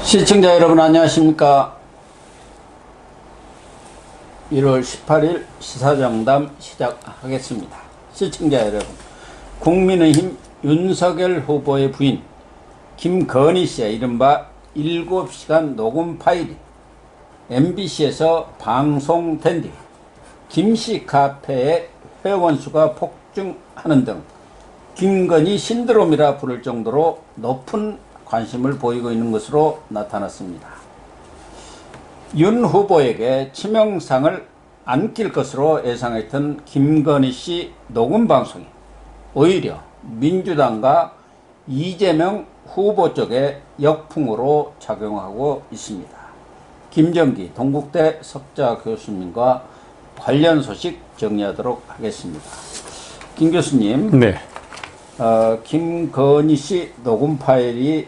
시청자 여러분 안녕하십니까. 1월 18일 시사정담 시작하겠습니다. 시청자 여러분, 국민의힘 윤석열 후보의 부인 김건희 씨의 이른바 7시간 녹음 파일이 MBC에서 방송된 뒤 김씨 카페의 회원수가 폭증하는 등 김건희 신드롬이라 부를 정도로 높은 관심을 보이고 있는 것으로 나타났습니다. 윤 후보에게 치명상을 안길 것으로 예상했던 김건희 씨 녹음 방송이 오히려 민주당과 이재명 후보 쪽에 역풍으로 작용하고 있습니다. 김정기 동국대 석좌 교수님과 관련 소식 정리하도록 하겠습니다. 김 교수님, 네. 김건희 씨 녹음 파일이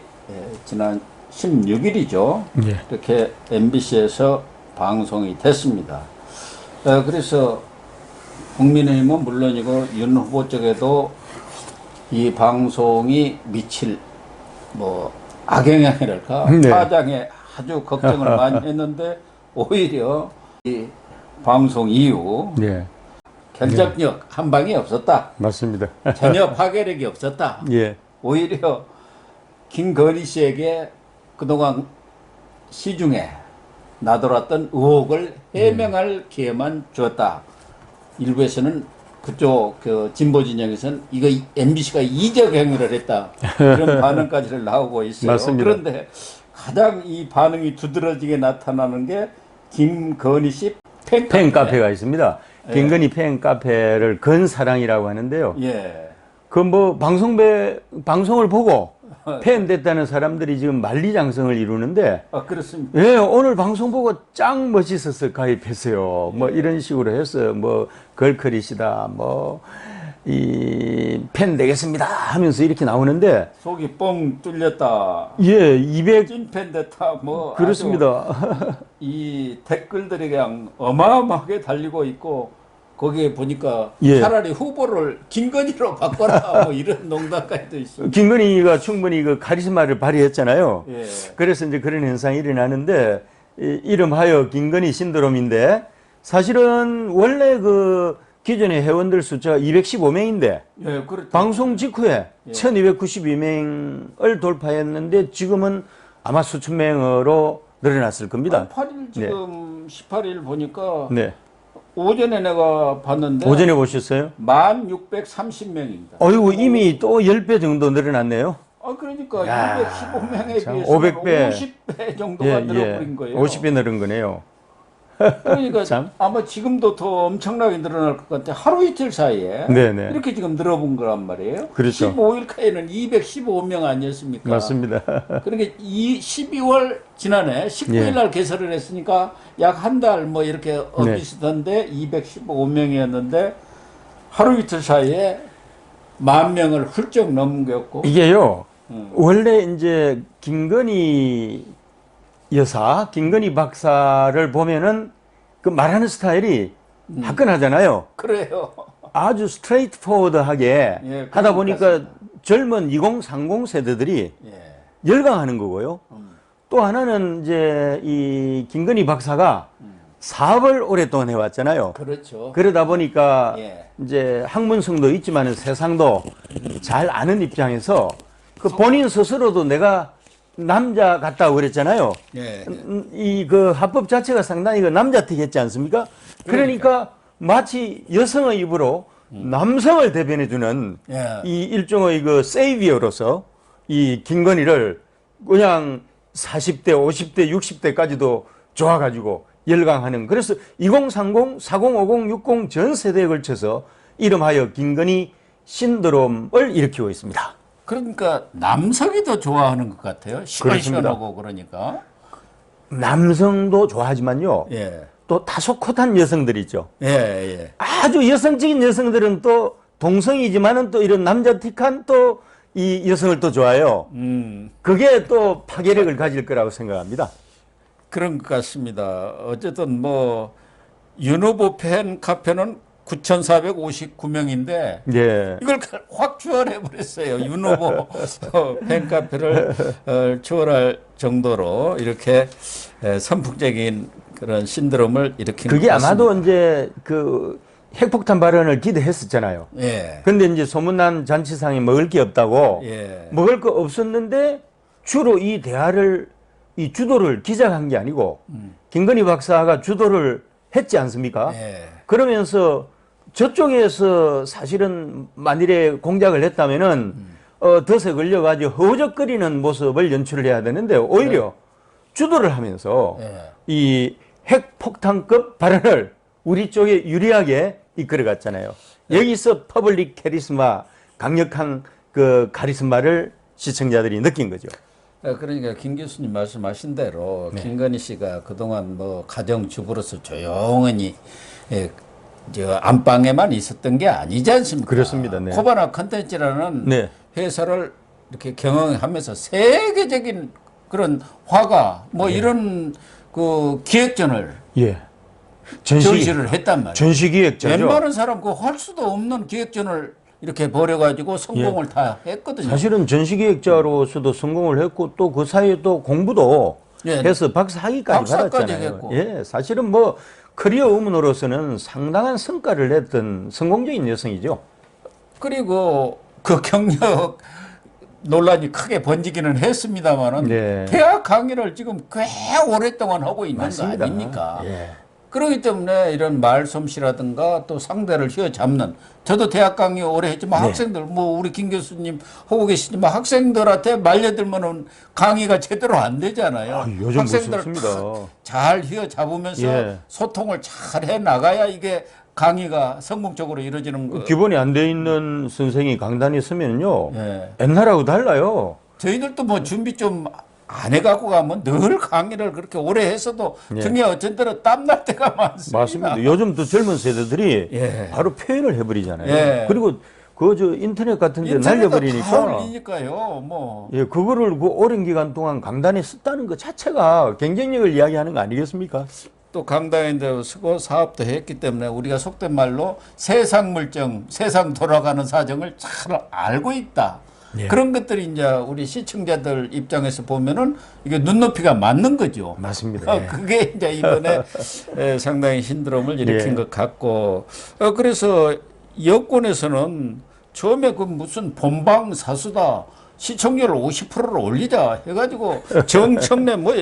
지난 16일이죠. 예. 이렇게 MBC에서 방송이 됐습니다. 그래서 국민의힘은 물론이고 윤 후보 쪽에도 이 방송이 미칠 악영향이랄까, 네. 파장에 아주 걱정을 많이 했는데 오히려 이 방송 이후 예. 결정력 한 방이 없었다. 맞습니다. 전혀 파괴력이 없었다. 예. 오히려 김건희 씨에게 그동안 시중에 나돌았던 의혹을 해명할 기회만 주었다. 일부에서는 그쪽 진보 진영에서는 이거 MBC가 이적 행위를 했다. 그런 반응까지를 나오고 있어요. 맞습니다. 그런데 가장 이 반응이 두드러지게 나타나는 게 김건희 씨 팬카페가 있습니다. 예. 김건희 팬카페를 건사랑이라고 하는데요. 예. 그 방송을 보고 팬 됐다는 사람들이 지금 만리장성을 이루는데, 그렇습니다. 예, 오늘 방송 보고 짱 멋있어서 가입했어요. 이런 식으로 했어요. 걸크리시다, 팬 되겠습니다 하면서 이렇게 나오는데, 속이 뻥 뚫렸다. 예, 찐팬 됐다. 그렇습니다. 이 댓글들이 그냥 어마어마하게 달리고 있고, 거기에 보니까 예. 차라리 후보를 김건희로 바꿔라 이런 농담까지도 있습니다. 김건희가 충분히 그 카리스마를 발휘했잖아요. 예. 그래서 이제 그런 현상이 일어나는데, 이름하여 김건희 신드롬인데, 사실은 원래 기존의 회원들 숫자가 215명인데, 예, 그렇죠. 방송 직후에 예. 1292명을 돌파했는데, 지금은 아마 수천 명으로 늘어났을 겁니다. 8일 지금 18일 보니까 네. 오전에 내가 봤는데 오전에 보셨어요? 1630명입니다. 어이구, 이미 또 10배 정도 늘어났네요. 그러니까 야, 215명에 참, 비해서 500배. 50배 정도가 늘어버린 거예요. 50배 늘은 거네요. 그러니까 참. 아마 지금도 더 엄청나게 늘어날 것 같아. 하루 이틀 사이에 네네. 이렇게 지금 늘어본 거란 말이에요. 그렇죠. 15일까지는 215명 아니었습니까? 맞습니다. 그러니까 12월 지난해 19일 날 개설을 했으니까 약 한 달 이렇게 비슷한데 215명이었는데 하루 이틀 사이에 10,000명을 훌쩍 넘겼고. 이게요, 원래 이제 김건희 박사를 보면은 그 말하는 스타일이 화끈하잖아요. 그래요. 아주 스트레이트 포워드하게 예, 하다 보니까 젊은 2030 세대들이 예. 열광하는 거고요. 또 하나는 이제 이 김건희 박사가 사업을 오랫동안 해왔잖아요. 그렇죠. 그러다 보니까 예. 이제 학문성도 있지만은 세상도 잘 아는 입장에서 그 본인 스스로도 내가 남자 같다고 그랬잖아요. 예. 합법 자체가 상당히 남자틱했지 않습니까? 그러니까 마치 여성의 입으로 남성을 대변해주는 예. 이 일종의 세이비어로서 이 김건희를 그냥 40대, 50대, 60대까지도 좋아가지고 열광하는, 그래서 2030, 4050, 60 전 세대에 걸쳐서 이름하여 김건희 신드롬을 일으키고 있습니다. 그러니까 남성이 더 좋아하는 것 같아요. 시원시원하고 그러니까. 남성도 좋아하지만요. 예. 또 다소 컷한 여성들이 있죠. 예, 예. 아주 여성적인 여성들은 또 동성이지만은 또 이런 남자틱한 또 이 여성을 또 좋아해요. 그게 또 파괴력을 가질 거라고 생각합니다. 그런 것 같습니다. 어쨌든 윤 후보 팬 카페는 9,459명인데 예. 이걸 확 추월해 버렸어요. 윤 후보 팬카페를 추월할 정도로 이렇게 선풍적인 그런 신드롬을 일으킨 그게 것 같습니다. 아마도 이제 그 핵폭탄 발언을 기대했었잖아요. 예. 근데 이제 소문난 잔치상에 먹을 게 없다고 예. 먹을 거 없었는데 주로 이 대화를 이 주도를 기자가 한 게 아니고 김건희 박사가 주도를 했지 않습니까? 예. 그러면서 저쪽에서 사실은 만일에 공작을 했다면은 덫에 걸려가지고 허우적거리는 모습을 연출을 해야 되는데 오히려 주도를 하면서 예. 이 핵폭탄급 발언을 우리 쪽에 유리하게 이끌어갔잖아요. 여기서 퍼블릭 카리스마, 강력한 그 카리스마를 시청자들이 느낀 거죠. 그러니까 김 교수님 말씀하신 대로 김건희 씨가 그동안 뭐 가정주부로서 조용히 저 안방에만 있었던 게 아니지 않습니까? 그렇습니다. 네. 코바나 컨텐츠라는 네. 회사를 이렇게 경영하면서 세계적인 그런 화가 뭐 이런 그 기획전을 예. 전시를 했단 말이에요. 전시기획자죠. 웬만한 사람 그 할 수도 없는 기획전을 이렇게 벌여가지고 성공을 다 했거든요. 사실은 전시기획자로서도 성공을 했고 또 그 사이에 또 공부도 예. 해서 박사학위까지 박사까지 받았잖아요. 했고. 예, 사실은 뭐 커리어 우먼으로서는 상당한 성과를 냈던 성공적인 여성이죠. 그리고 그 경력 논란이 크게 번지기는 했습니다만은 네. 대학 강의를 지금 꽤 오랫동안 하고 있는 맞습니다. 거 아닙니까? 예. 그렇기 때문에 이런 말솜씨라든가 또 상대를 휘어잡는 저도 대학 강의 오래 했지만 네. 학생들 뭐 우리 김 교수님 하고 계시지만 학생들한테 말려들면은 강의가 제대로 안 되잖아요. 아, 요즘 학생들 무섭습니다. 잘 휘어잡으면서 예. 소통을 잘 해 나가야 이게 강의가 성공적으로 이루어지는 거. 기본이 안 돼 있는 선생이 강단에 서면요. 예. 옛날하고 달라요. 저희들도 뭐 준비 좀 안 해갖고 가면 늘 강의를 그렇게 오래 했어도 등에 어쩐 때는 땀날 때가 많습니다. 맞습니다. 요즘 또 젊은 세대들이 예. 바로 표현을 해버리잖아요. 예. 그리고 그 저 인터넷 같은 데 인터넷도 다 날려버리니까 올리니까요. 뭐 예, 그거를 그 오랜 기간 동안 강단에 썼다는 것 자체가 경쟁력을 이야기하는 거 아니겠습니까? 또 강당인데 쓰고 사업도 했기 때문에 우리가 속된 말로 세상 물정, 세상 돌아가는 사정을 잘 알고 있다. 예. 그런 것들이 이제 우리 시청자들 입장에서 보면은 이게 눈높이가 맞는 거죠. 맞습니다. 예. 그게 이제 이번에 상당히 신드롬을 일으킨 예. 것 같고, 그래서 여권에서는 처음에 그 무슨 본방 사수다. 시청률 50%를 올리자 해가지고 정청래 뭐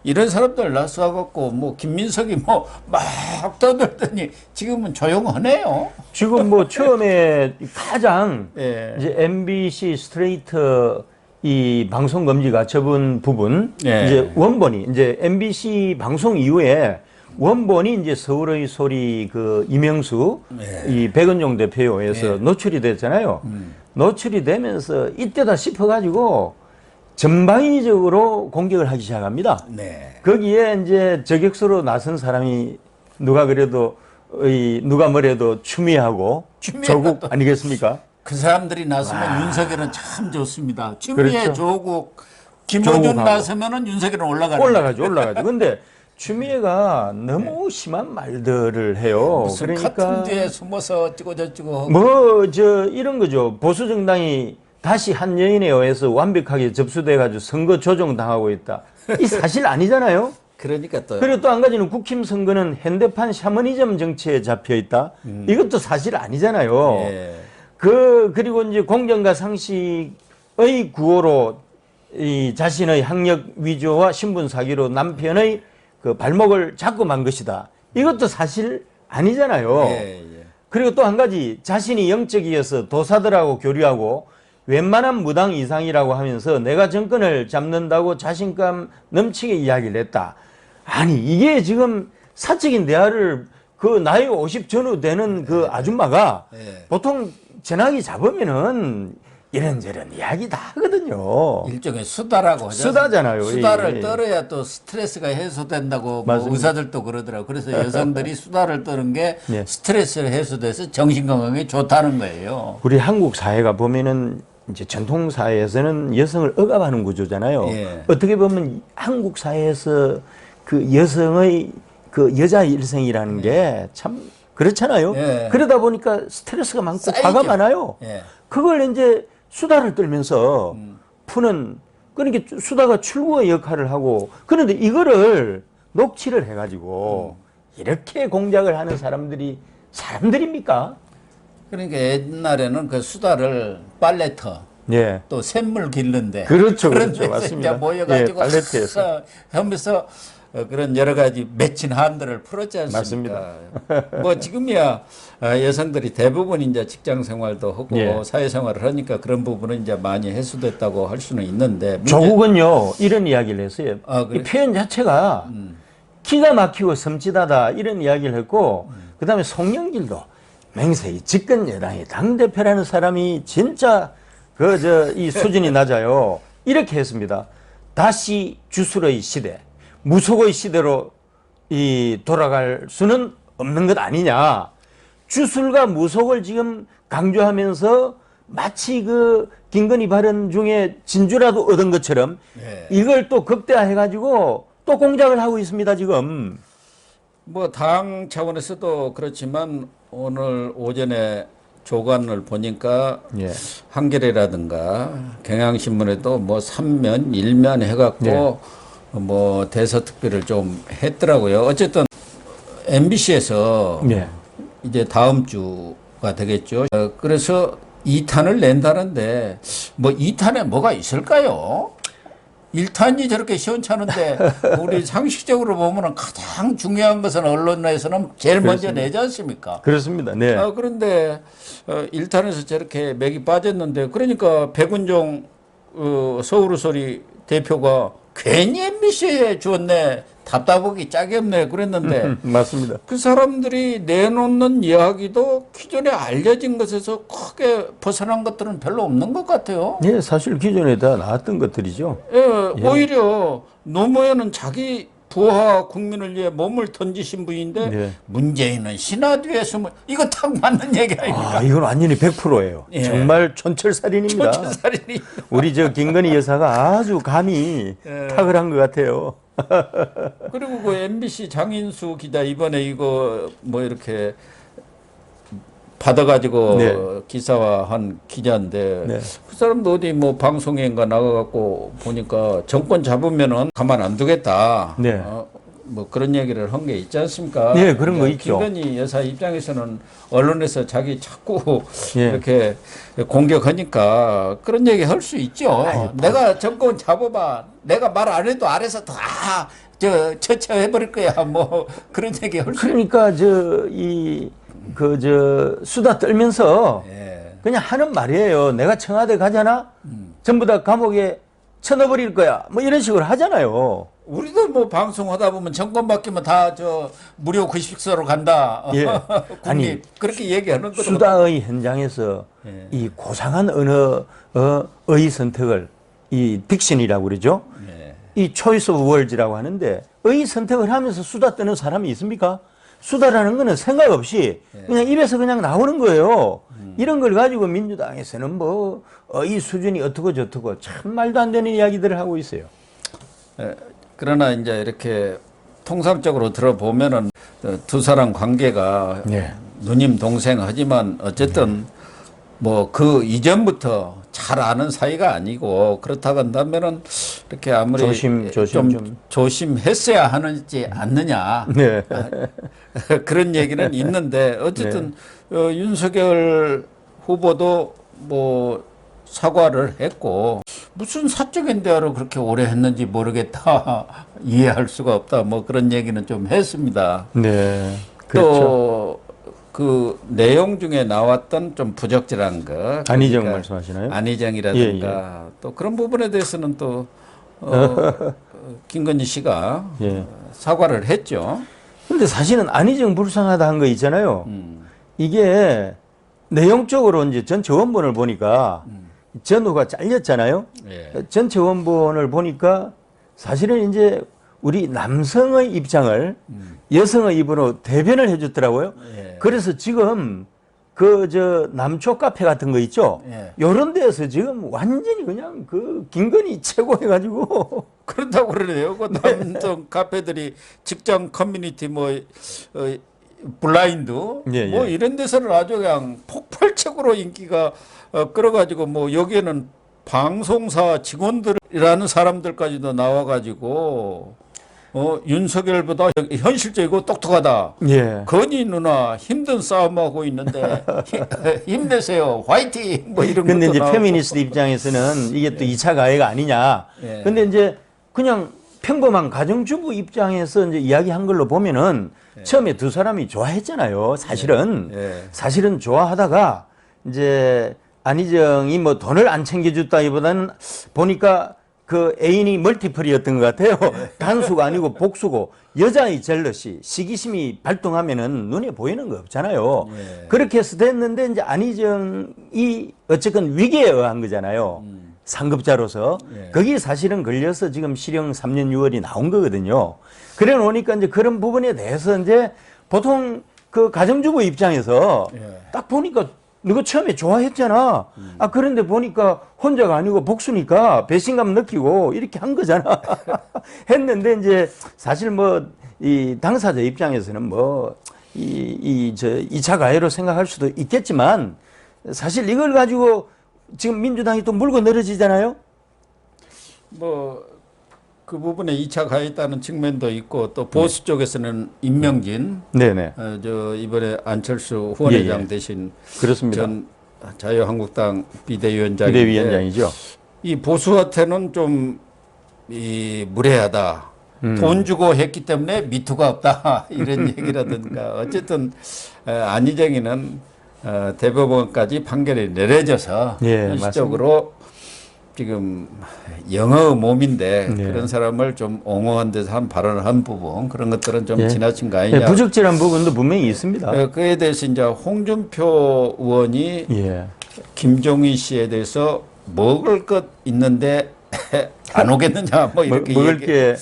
이런 사람들 나서갖고 뭐 김민석이 뭐 막 떠들더니 지금은 조용하네요. 지금 뭐 처음에 가장 예. 이제 MBC 스트레이트 이 방송 금지 가처분 부분 예. 이제 원본이 이제 MBC 방송 이후에 원본이 이제 서울의 소리 그 이명수 이 백은종 대표에서 노출이 됐잖아요. 노출이 되면서 이때다 싶어가지고 전방위적으로 공격을 하기 시작합니다. 네. 거기에 이제 저격수로 나선 사람이 누가 그래도 누가 뭐래도 추미애하고 조국 아니겠습니까? 그 사람들이 나서면 윤석열은 참 좋습니다. 추미애, 그렇죠. 조국, 김어준 조국하고. 나서면은 윤석열은 올라가죠. 근데 추미애가 너무 심한 말들을 해요. 무슨 카툰 뒤에 숨어서 어쩌고 저쩌고 하고. 뭐 저 이런 거죠. 보수 정당이 다시 한 여인에 의해서 완벽하게 접수돼 가지고 선거 조정 당하고 있다. 이 사실 아니잖아요. 그러니까 또 그리고 또 한 가지는 국힘 선거는 현대판 샤머니즘 정치에 잡혀 있다. 이것도 사실 아니잖아요. 예. 그리고 이제 공정과 상식의 구호로 이 자신의 학력 위조와 신분 사기로 남편의 그 발목을 잡고 만 것이다. 이것도 사실 아니잖아요. 예, 예. 그리고 또 한 가지 자신이 영적이어서 도사들하고 교류하고 웬만한 무당 이상이라고 하면서 내가 정권을 잡는다고 자신감 넘치게 이야기를 했다. 아니 이게 지금 사적인 대화를 그 나이 50 전후 되는 그 아줌마가 예. 보통 전화기 잡으면은 이런저런 이야기 다 하거든요. 일종의 수다라고 하죠. 수다잖아요. 수다를 예. 떨어야 또 스트레스가 해소된다고 뭐 맞습니다. 의사들도 그러더라고요. 그래서 여성들이 수다를 떠는 게 예. 스트레스를 해소돼서 정신건강에 좋다는 거예요. 우리 한국 사회가 보면은 이제 전통 사회에서는 여성을 억압하는 구조잖아요. 예. 어떻게 보면 한국 사회에서 그 여성의 그 여자 일생이라는 게 참 그렇잖아요. 예. 그러다 보니까 스트레스가 많고 쌓이죠. 화가 많아요. 예. 그걸 이제 수다를 떨면서 푸는, 그러니까 수다가 출구의 역할을 하고, 그런데 이거를 녹취를 해가지고 이렇게 공작을 하는 사람들이 사람들입니까? 그러니까 옛날에는 그 수다를 빨래터 예. 또 샘물 길는데 그렇죠, 그런 그렇죠. 데서 맞습니다. 이제 모여가지고 예, 빨래터에서. 하면서 그런 여러 가지 맺힌 한들을 풀었지 않습니까? 뭐 지금이야 여성들이 대부분 이제 직장 생활도 하고 예. 사회생활을 하니까 그런 부분은 이제 많이 해소됐다고 할 수는 있는데 조국은요 이런 이야기를 했어요. 아, 그래? 이 표현 자체가 기가 막히고 섬찟하다 이런 이야기를 했고, 그다음에 송영길도 맹세히 집권 여당의 당 대표라는 사람이 진짜 이 수준이 낮아요. 이렇게 했습니다. 다시 주술의 시대, 무속의 시대로 돌아갈 수는 없는 것 아니냐. 주술과 무속을 지금 강조하면서 마치 그 김건희 발언 중에 진주라도 얻은 것처럼 네. 이걸 또 극대화해가지고 또 공작을 하고 있습니다, 지금. 뭐 당 차원에서도 그렇지만 오늘 오전에 조간을 보니까 예. 한겨레라든가 경향신문에도 뭐 3면, 1면 해갖고 네. 뭐 대서특필을 좀 했더라고요. 어쨌든 MBC에서 예. 이제 다음 주가 되겠죠. 그래서 2탄을 낸다는데 뭐 2탄에 뭐가 있을까요? 1탄이 저렇게 시원찮은데 우리 상식적으로 보면은 가장 중요한 것은 언론에서는 제일 먼저 내지 않습니까? 그렇습니다. 네. 그런데 1탄에서 저렇게 맥이 빠졌는데 그러니까 백운종 서울의 대표가 괜히 MBC에 주었네. 답답하기 짝이 없네. 그랬는데 맞습니다. 그 사람들이 내놓는 이야기도 기존에 알려진 것에서 크게 벗어난 것들은 별로 없는 것 같아요. 예, 사실 기존에 다 나왔던 것들이죠. 예, 오히려 노무현은 자기 부하 국민을 위해 몸을 던지신 분인데 예. 문재인은 신하 뒤에 숨을 이거 딱 맞는 얘기 아닙니까? 아, 이건 완전히 100%예요. 예. 정말 촌철살인입니다. 촌철살인이. 우리 저 김건희 여사가 아주 감히 예. 탁을 한 것 같아요. 그리고 그 MBC 장인수 기자 이번에 이거 뭐 이렇게 받아가지고 네. 기사화한 기자인데 네. 그 사람도 어디 뭐 방송인가 나가갖고 보니까 정권 잡으면은 가만 안 두겠다. 네. 뭐 그런 얘기를 한 게 있지 않습니까? 네, 그런 거 있죠. 김건희 여사 입장에서는 언론에서 자기 자꾸 예. 이렇게 공격하니까 그런 얘기 할 수 있죠. 내가 정권 잡아봐. 내가 말 안 해도 아래서 다 처치해버릴 거야. 뭐 그런 얘기 할 수. 그러니까 수다 떨면서 예. 그냥 하는 말이에요. 내가 청와대 가잖아? 전부 다 감옥에 쳐넣어버릴 거야. 뭐 이런 식으로 하잖아요. 우리도 뭐 방송하다 보면 정권 바뀌면 다 무료 급식소로 간다. 예. 국립 아니, 그렇게 얘기하는 거도 수다의 현장에서 예. 이 고상한 언어의 선택을, 이 딕션이라고 그러죠. 예. 이 초이스 오브 월즈라고 하는데 의 선택을 하면서 수다 떠는 사람이 있습니까? 수다라는 거는 생각 없이 그냥 입에서 그냥 나오는 거예요. 이런 걸 가지고 민주당에서는 뭐 의 수준이 어떻고 저떻고 참 말도 안 되는 이야기들을 하고 있어요. 그러나 이제 이렇게 통상적으로 들어보면은 두 사람 관계가 예. 누님 동생 하지만 어쨌든 뭐 그 이전부터 잘 아는 사이가 아니고 그렇다고 한다면은 이렇게 아무리 좀 조심했어야 하는지 않느냐. 네. 그런 얘기는 있는데 어쨌든 윤석열 후보도 뭐 사과를 했고 무슨 사적인 대화를 그렇게 오래 했는지 모르겠다. 이해할 수가 없다. 뭐 그런 얘기는 좀 했습니다. 네. 그렇죠. 또 그 내용 중에 나왔던 좀 부적절한 거. 안희정 그러니까 말씀하시나요? 안희정이라든가 또 그런 부분에 대해서는 또 김건희 씨가 예. 사과를 했죠. 근데 사실은 안희정 불쌍하다 한 거 있잖아요. 이게 내용적으로 이제 전체 원본을 보니까 전후가 잘렸잖아요. 예. 전체 원본을 보니까 사실은 이제 우리 남성의 입장을 여성의 입으로 대변을 해줬더라고요. 예. 그래서 지금 남초 카페 같은 거 있죠. 예. 요런 데서 지금 완전히 그냥 김건희 최고 해가지고 그런다고 그러네요. 그 남성 카페들이 직장 커뮤니티 블라인드 예, 뭐 예. 이런 데서는 아주 그냥 폭발적으로 인기가 끌어가지고 뭐 여기에는 방송사 직원들이라는 사람들까지도 나와가지고 윤석열보다 현실적이고 똑똑하다. 예. 건희 누나 힘든 싸움하고 있는데 힘내세요. 화이팅. 뭐 이런 근데 것도 이제 나오고. 페미니스트 입장에서는 이게 또 2차 가해가 아니냐. 예. 근데 이제 그냥 평범한 가정주부 입장에서 이제 이야기한 걸로 보면은 처음에 두 사람이 좋아했잖아요. 사실은. 예. 사실은 좋아하다가 이제 안희정이 뭐 돈을 안 챙겨줬다기보다는 보니까 그 애인이 멀티플이었던 것 같아요. 단수가 아니고 복수고 여자의 젤러시, 시기심이 발동하면은 눈에 보이는 거 없잖아요. 예. 그렇게 해서 됐는데 이제 안희정이 어쨌건 위기에 의한 거잖아요. 상급자로서. 예. 거기 사실은 걸려서 지금 실형 3년 6월이 나온 거거든요. 그래 놓으니까 이제 그런 부분에 대해서 이제 보통 그 가정주부 입장에서 예. 딱 보니까 너가 처음에 좋아했잖아. 아, 그런데 보니까 혼자가 아니고 복수니까 배신감 느끼고 이렇게 한 거잖아. 했는데 이제 사실 뭐 이 당사자 입장에서는 뭐 저 2차 가해로 생각할 수도 있겠지만 사실 이걸 가지고 지금 민주당이 또 물고 늘어지잖아요. 뭐 그 부분에 2차 가했다는 측면도 있고 또 보수 쪽에서는 임명진 네네. 저 이번에 안철수 후원회장 예, 예. 대신 그렇습니다. 전 자유한국당 비대위원장인데 비대위원장이죠. 이 보수한테는 좀 이 무례하다. 돈 주고 했기 때문에 미투가 없다. 이런 얘기라든가 어쨌든 안희정이는 대법원까지 판결이 내려져서 예, 현실적으로 지금 영어 몸인데 네. 그런 사람을 좀 옹호한 데서 한 발언을 한 부분 그런 것들은 좀 예. 지나친 거 아니냐. 예, 부적절한 부분도 분명히 있습니다. 그에 대해서 이제 홍준표 의원이 예. 김종인 씨에 대해서 먹을 것 있는데 안 오겠느냐 뭐 이렇게 먹을 얘기- 게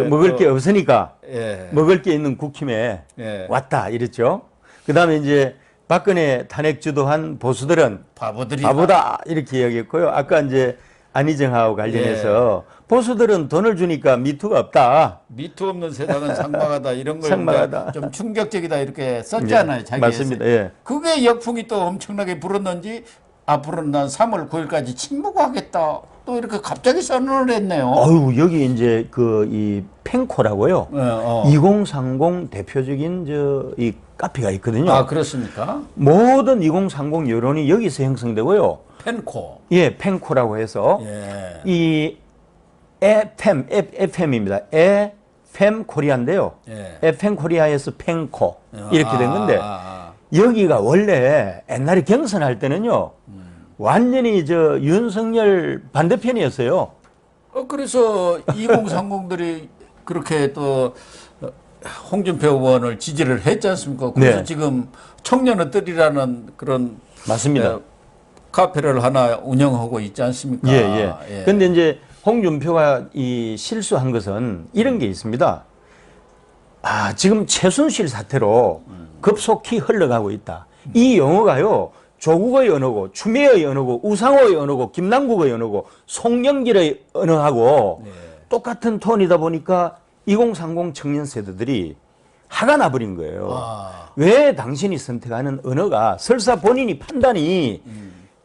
먹을 게 없으니까 예. 먹을 게 있는 국힘에 예. 왔다 이랬죠. 그다음에 이제 박근혜 탄핵 주도한 보수들은 바보들이다. 바보다 이렇게 이야기했고요. 아까 이제 안희정하고 관련해서 보수들은 돈을 주니까 미투가 없다. 미투 없는 세상은 상망하다 이런 걸 상망하다. 우리가 좀 충격적이다 이렇게 썼잖아요. 자기 맞습니다. 예. 그게 역풍이 또 엄청나게 불었는지 앞으로는 난 3월 9일까지 침묵하겠다. 또 이렇게 갑자기 선언을 했네요. 어유 여기 이제 그 이 펜코라고요. 2030 대표적인 저 이 카페가 있거든요. 아 그렇습니까? 모든 2030 여론이 여기서 형성되고요. 펜코. 예, 펜코라고 해서 예. 이 FM입니다. FM 코리아인데요. 예. FM 코리아에서 펜코 이렇게 된 건데 아. 여기가 원래 옛날에 경선할 때는요. 완전히 저 윤석열 반대편이었어요. 그래서 2030들이 그렇게 또 홍준표 의원을 지지를 했지 않습니까? 그래서 네. 지금 청년의뜰이라는 그런 맞습니다. 카페를 하나 운영하고 있지 않습니까? 예, 예. 근데 이제 홍준표가 이 실수한 것은 이런 게 있습니다. 아, 지금 최순실 사태로 급속히 흘러가고 있다. 이 용어가요. 조국의 언어고, 추미애의 언어고, 우상호의 언어고, 김남국의 언어고, 송영길의 언어하고 똑같은 톤이다 보니까 2030 청년 세대들이 화가 나버린 거예요. 왜 당신이 선택하는 언어가 설사 본인이 판단이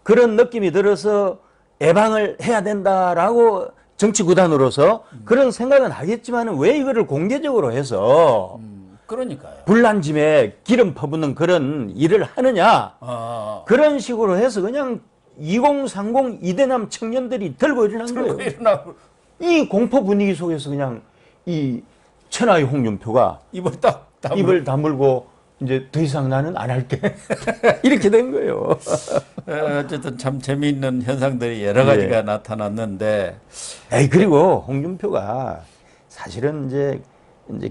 그런 느낌이 들어서 예방을 해야 된다라고 정치 구단으로서 그런 생각은 하겠지만 왜 이거를 공개적으로 해서 그러니까요. 불난짐에 기름 퍼붓는 그런 일을 하느냐. 그런 식으로 해서 그냥 2030 이대남 청년들이 들고 일어난 거예요. 이 공포 분위기 속에서 그냥 이 천하의 홍준표가 입을 다물고 이제 더 이상 나는 안 할게. 이렇게 된 거예요. 어쨌든 참 재미있는 현상들이 여러 가지가 나타났는데. 그리고 홍준표가 사실은 이제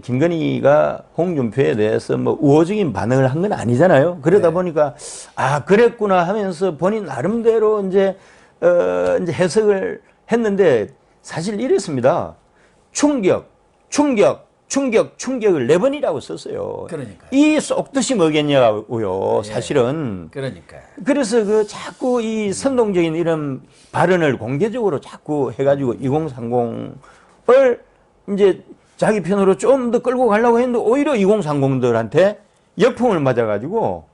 김건희가 홍준표에 대해서 뭐 우호적인 반응을 한 건 아니잖아요. 그러다 보니까 아 그랬구나 하면서 본인 나름대로 이제 해석을 했는데 사실 이랬습니다. 충격을 4번이라고 썼어요. 그러니까요. 이 쏙듯이 뭐겠냐고요. 사실은. 그러니까요. 그래서 그 자꾸 이 선동적인 이런 발언을 공개적으로 자꾸 해가지고 2030을 이제 자기 편으로 좀 더 끌고 가려고 했는데 오히려 2030들한테 역풍을 맞아가지고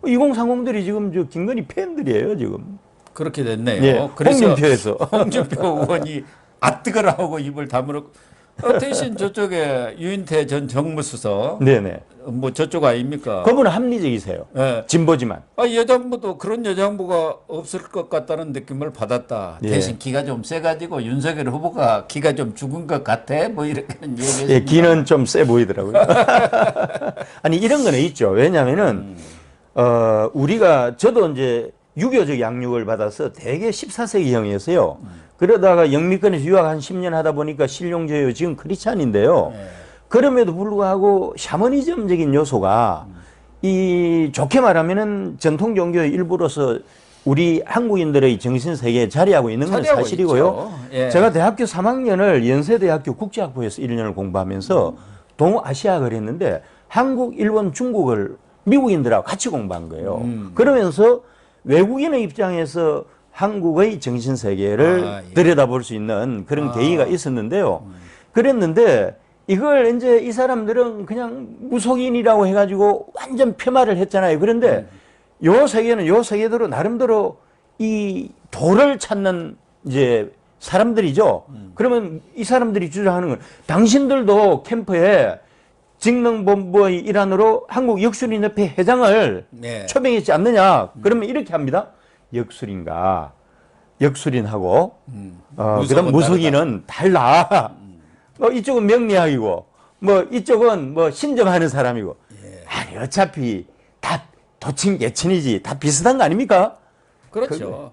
2030들이 지금 저 김건희 팬들이에요 지금. 그렇게 됐네요. 예, 그래서 홍준표에서. 홍준표 의원이 아뜨거라 하고 입을 다물었고 대신 저쪽에 유인태 전 정무수석 네네. 뭐 저쪽 아닙니까? 그분은 합리적이세요. 예. 진보지만. 여정부도 그런 여정부가 없을 것 같다는 느낌을 받았다. 예. 대신 기가 좀 세가지고 윤석열 후보가 기가 좀 죽은 것 같아. 뭐 이렇게는 얘기했습니다. 예, 기는 좀 세 보이더라고요. 아니 이런 거는 있죠. 왜냐하면은 우리가 저도 이제 유교적 양육을 받아서 대개 14세기형이었어요. 그러다가 영미권에서 유학 한 10년 하다 보니까 신룡제요 지금 크리스찬인데요. 그럼에도 불구하고 샤머니즘적인 요소가 이 좋게 말하면은 전통 종교의 일부로서 우리 한국인들의 정신 세계에 자리하고 있는 건 자리하고 사실이고요. 있죠. 예. 제가 대학교 3학년을 연세대학교 국제학부에서 1년을 공부하면서 동아시아학을 했는데 한국, 일본, 중국을 미국인들하고 같이 공부한 거예요. 그러면서 외국인의 입장에서 한국의 정신 세계를 예. 들여다볼 수 있는 그런 계기가 있었는데요. 그랬는데 이걸 이제 이 사람들은 그냥 무속인이라고 해가지고 완전 폄하를 했잖아요. 그런데 요 세계는 요 세계대로 나름대로 이 도를 찾는 이제 사람들이죠. 그러면 이 사람들이 주장하는 건 당신들도 캠프에 직능본부의 일환으로 한국역술인협회 회장을 네. 초빙했지 않느냐. 그러면 이렇게 합니다. 역술인가 역술인하고 그다음 무속인은 달라. 이쪽은 명리학이고 뭐 이쪽은 뭐 신점하는 사람이고 아니 어차피 다 도친 개친이지 다 비슷한 거 아닙니까? 그렇죠.